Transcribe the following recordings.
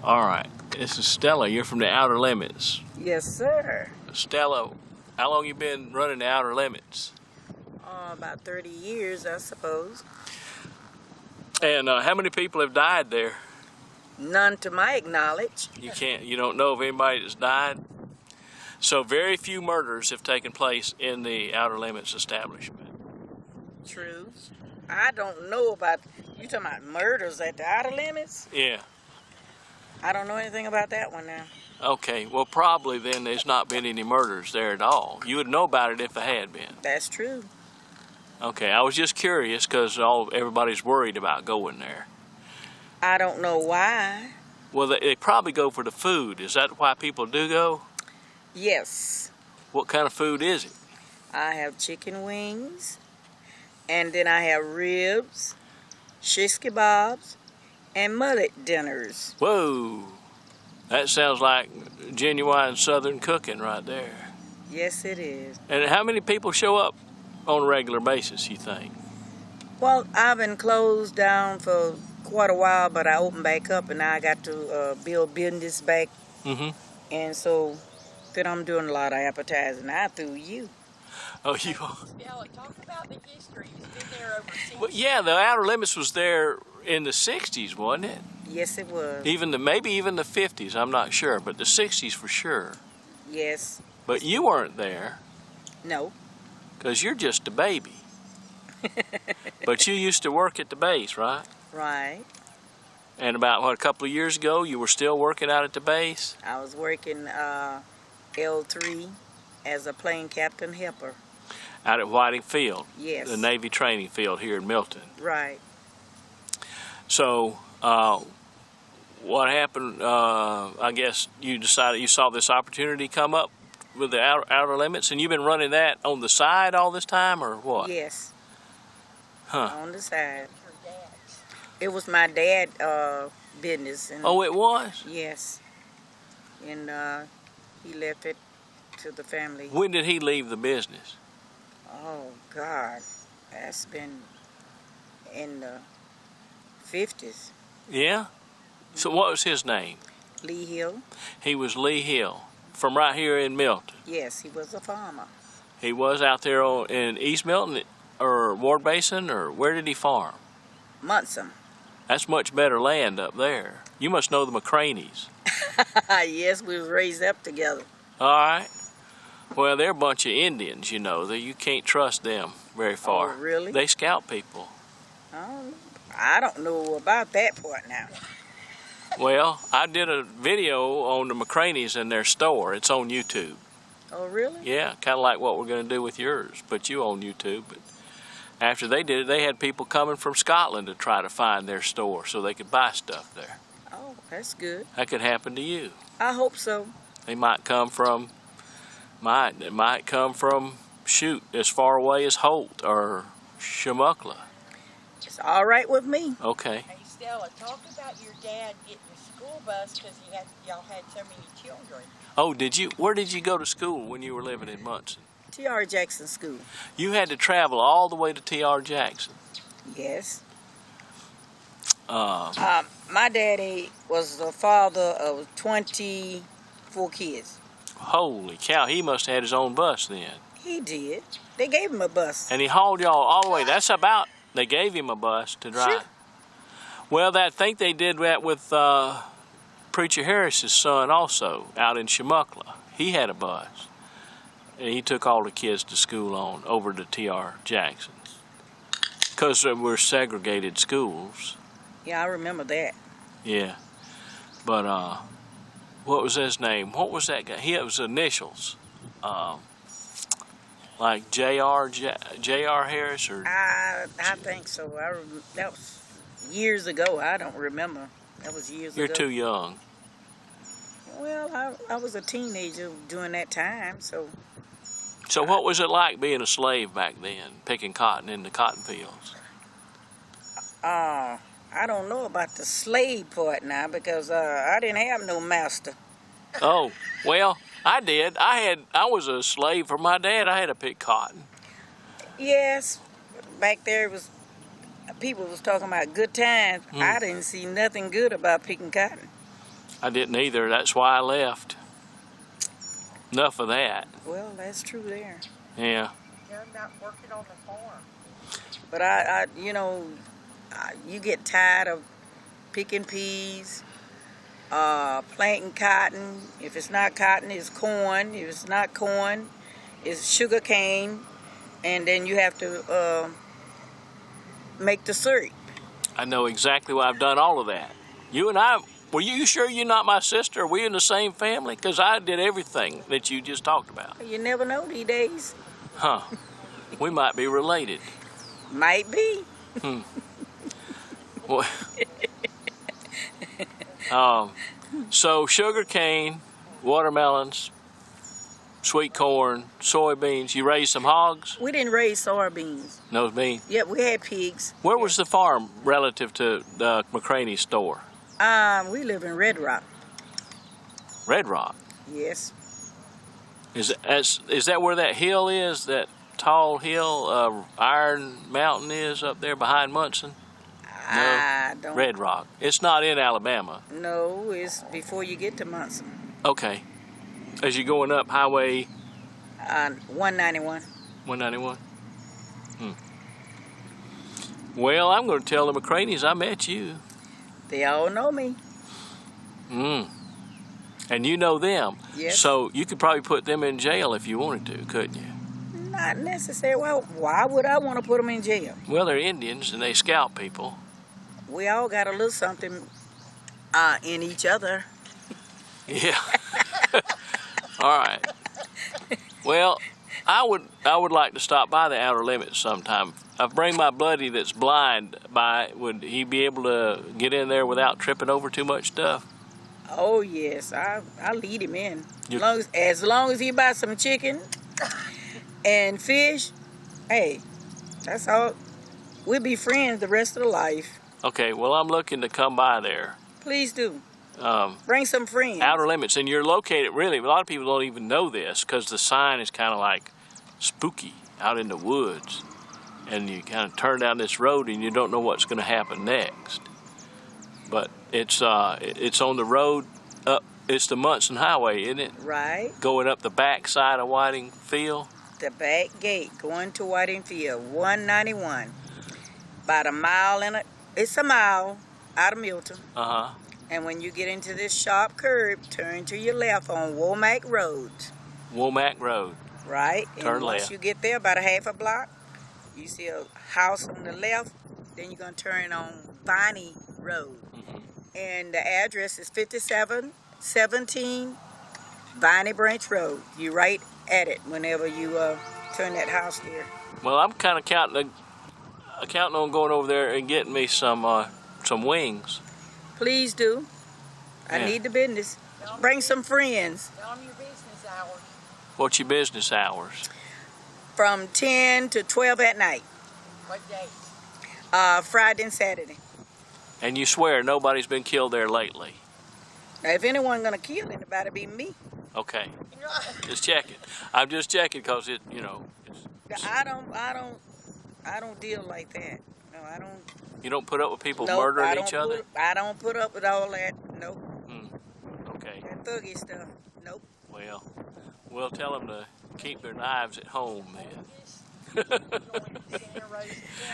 All right, this is Stella. You're from the Outer Limits. Yes, sir. Stella, how long you been running the Outer Limits? About 30 years, I suppose. And how many people have died there? None to my knowledge. You don't know of anybody that's died? So very few murders have taken place in the Outer Limits establishment. True. I don't know about, you talking about murders at the Outer Limits? Yeah. I don't know anything about that one now. Okay, well probably then there's not been any murders there at all. You would know about it if there had been. That's true. Okay, I was just curious because everybody's worried about going there. I don't know why. Well, they probably go for the food. Is that why people do go? Yes. What kind of food is it? I have chicken wings, and then I have ribs, shish kebabs, and mullet dinners. Whoa, that sounds like genuine Southern cooking right there. Yes, it is. And how many people show up on a regular basis, you think? Well, I've been closed down for quite a while, but I opened back up, and now I got to build business back. Mm-hmm. And so then I'm doing a lot of advertising now through you. Oh, you? Stella, talk about the history. It's been there over 60 Well, yeah, the Outer Limits was there in the 60s, wasn't it? Yes, it was. Maybe even the 50s, I'm not sure, but the 60s for sure. Yes. But you weren't there No. because you're just a baby. But you used to work at the base, right? Right. And about, a couple of years ago, you were still working out at the base? I was working L3 as a plane captain helper. Out at Whiting Field, Yes. the Navy training field here in Milton. Right. So, what happened, I guess you decided you saw this opportunity come up with the Outer Limits, and you've been running that on the side all this time, or what? Yes. Huh. On the side. your dad's. It was my dad business. And Oh, it was? yes. And he left it to the family. When did he leave the business? Oh, God. That's been in the 50s. Yeah? So what was his name? Lee Hill. He was Lee Hill, from right here in Milton. Yes, he was a farmer. He was out there in East Milton, or Ward Basin, or where did he farm? Munson. That's much better land up there. You must know the McCraneys. Yes, we was raised up together. All right. Well, they're a bunch of Indians, you know. You can't trust them very far. Oh, really? They scalp people. Oh, I don't know about that part now. Well, I did a video on the McCraneys in their store. It's on YouTube. Oh, really? Yeah, kind of like what we're going to do with yours, but you on YouTube. But after they did it, they had people coming from Scotland to try to find their store so they could buy stuff there. Oh, that's good. That could happen to you. I hope so. They might come from, shoot, as far away as Holt or Chumuckla. It's all right with me. Okay. Hey, Stella, talk about your dad getting a school bus because y'all had so many children. Oh, where did you go to school when you were living in Munson? T.R. Jackson School. You had to travel all the way to T.R. Jackson. Yes. Uh, My daddy was the father of 24 kids. Holy cow, he must have had his own bus then. He did. They gave him a bus. And he hauled y'all all the way. They gave him a bus to drive. Sure. Well, I think they did that with Preacher Harris's son also, out in Chumuckla. He had a bus. And he took all the kids to school over to T.R. Jackson's. Because they were segregated schools. Yeah, I remember that. Yeah. But, what was his name? What was that guy? It was initials. Like J.R. Harris or... I think so. That was years ago. I don't remember. That was years ago. You're too young. Well, I was a teenager during that time, so... So what was it like being a slave back then, picking cotton in the cotton fields? I don't know about the slave part now because I didn't have no master. Oh, well, I did. I was a slave for my dad. I had to pick cotton. Yes, back there was people was talking about good times. I didn't see nothing good about picking cotton. I didn't either. That's why I left. Enough of that. Well, that's true there. Yeah. You're not working on the farm. But you get tired of picking peas, planting cotton. If it's not cotton, it's corn. If it's not corn, it's sugar cane. And then you have to make the syrup. I know exactly why I've done all of that. You and I, were you sure you're not my sister? Are we in the same family? Because I did everything that you just talked about. You never know these days. Huh. We might be related. Might be. Well, so sugar cane, watermelons, sweet corn, soybeans. You raised some hogs? We didn't raise soybeans. No beans. Yep, we had pigs. Where was the farm relative to the McCraney store? We live in Red Rock. Red Rock. Yes. Is that where that hill is? That tall hill, Iron Mountain is up there behind Munson? I don't. Red Rock. It's not in Alabama. No, it's before you get to Munson. Okay. As you're going up Highway 191. 191? Well, I'm going to tell the McCraneys I met you. They all know me. And you know them. Yes. So you could probably put them in jail if you wanted to, couldn't you? Not necessarily. Well, why would I want to put them in jail? Well, they're Indians and they scalp people. We all got a little something in each other. Yeah. All right. Well, I would like to stop by the Outer Limits sometime. I bring my buddy that's blind by. Would he be able to get in there without tripping over too much stuff? Oh yes, I'll lead him in. As long as he buys some chicken and fish, hey, that's all. We'll be friends the rest of the life. Okay. Well, I'm looking to come by there. Please do. Bring some friends. Outer Limits, and you're located, really, a lot of people don't even know this because the sign is kind of like spooky out in the woods. And you kind of turn down this road and you don't know what's going to happen next. But it's on the road up, it's the Munson Highway, isn't it? Right. Going up the back side of Whiting Field. The back gate going to Whiting Field, 191. About a mile it's a mile out of Milton. Uh-huh. And when you get into this sharp curve, turn to your left on Womack Road. Womack Road. Right. Turn and once left. you get there, about a half a block, you see a house on the left. Then you're going to turn on Viney Road. And the address is 5717 Viney Branch Road. You're right at it whenever you turn that house there. Well, I'm kind of counting on going over there and getting me some wings. Please do. I Yeah. need the business. Bring some friends. Tell them your business hours. What's your business hours? From 10 to 12 at night. What days? Friday and Saturday. And you swear nobody's been killed there lately? Now, if anyone's going to kill anybody, it'd be me. Okay. Just checking. I'm just checking because it's I don't deal like that. No, I don't. you don't put up with people Nope, murdering I don't each other? I don't put up with all that. Nope. Okay. That thuggy stuff. Nope. Well, we'll tell them to keep their knives at home then.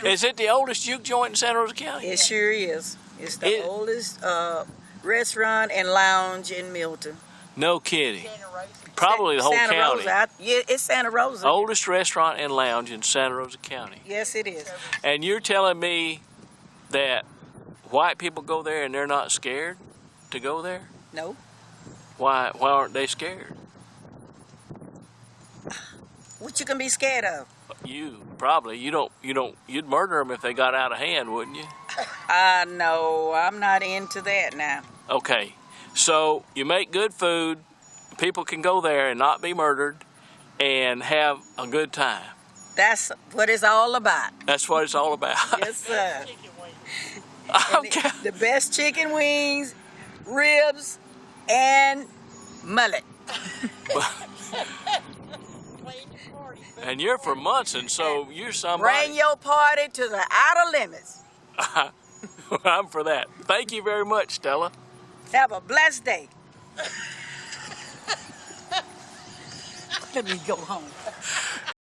Is it the oldest juke joint in Santa Rosa County? It sure is. It's the oldest restaurant and lounge in Milton. No kidding. Probably the whole Santa county. Rosa. Yeah, it's Santa Rosa. Oldest restaurant and lounge in Santa Rosa County. Yes, it is. And you're telling me that white people go there and they're not scared to go there? No. Why aren't they scared? What you can be scared of? You probably you'd murder them if they got out of hand, wouldn't you? No, I'm not into that now. Okay, so you make good food, people can go there and not be murdered and have a good time. That's what it's all about. That's what it's all about. Yes, sir. Okay. The best chicken wings, ribs, and mullet. And you're from Munson, so you're somebody. Bring your party to the Outer Limits. I'm for that. Thank you very much, Stella. Have a blessed day. Let me go home.